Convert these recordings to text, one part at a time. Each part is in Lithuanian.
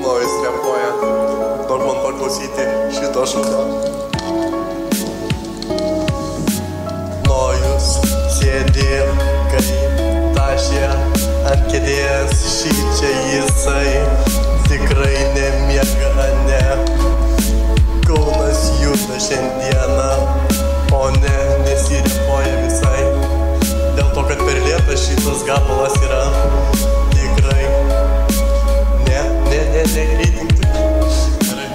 Nojus repuoja, daug man paklausyti šito šūkio. Nojus sėdi kaip tašė ant kėdės, šičia jisai tikrai nemiega, ne. Kaunas juda šiandieną, o ne nesirepuoja visai. Dėl to, kad per lėtas šitas gabalas yra. Tikrai greitinti. Gerai.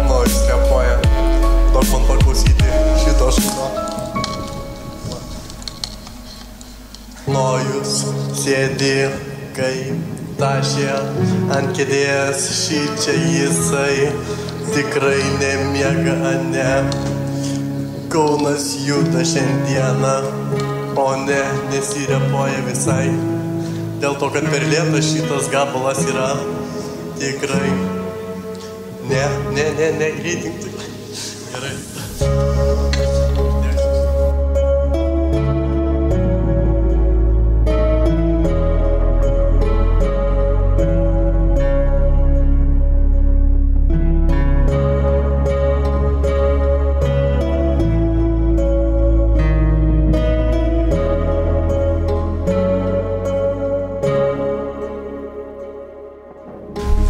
Nojus repuoja, daug man paklausyti šito šūkio. Nojus sėdi kaip tašė ant kėdės, šičia jisai tikrai nemiega, ne. Kaunas juda šiandieną, o ne nesirepuoja visai. Dėl to, kad per lėtas šitas gabalas yra. Tikrai greitinti. Gerai.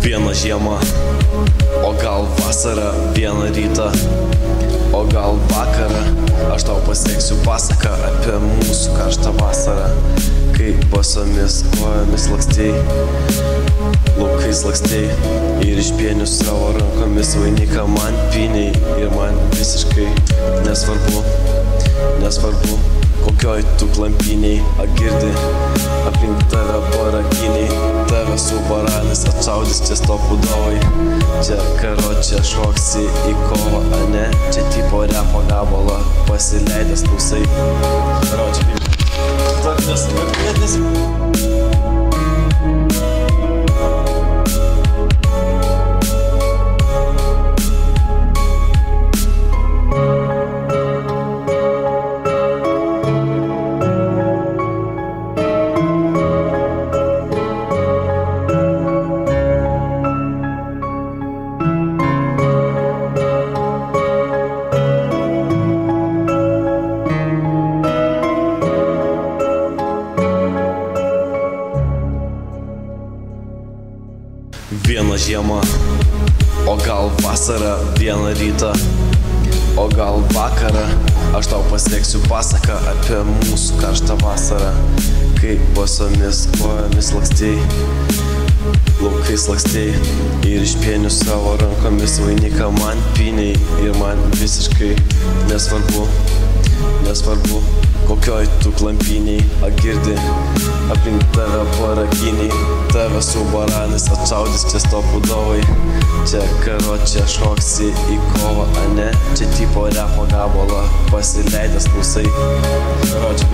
Viena žiema, o gal vasara, vieną rytą, o gal vakarą. Aš tau pasieksiu pasaką apie mūsų karštą vasarą, kai basomis kojomis lakstėjai, laukais lakstėjai ir iš pienių savo rankomis vainiką man pynei. Ir man visiškai nesvarbu, kokioj tu klampiniai, agirdi aplink tave baraginiai, tave su baranais atšaudys čia stopudovai. Čia karočią šoksi į kovą, ane, čia tipo repo gabalą pasileidęs klausai. Karočią Viena žiema, o gal vasara, vieną rytą, o gal vakarą. Aš tau pasieksiu pasaką apie mūsų karštą vasarą, kai basomis kojomis lakstėjai, laukais lakstėjai ir iš pienių savo rankomis vainiką man pynei. Ir man visiškai nesvarbu, kokioj tu klampiniai, agirdi aplink tave baraginiai, tave su baranais atšaudys čia stopudovai. Čia karočią šoksi į kovą, ane, čia tipo repo gabalą pasileidęs klausai. Karočią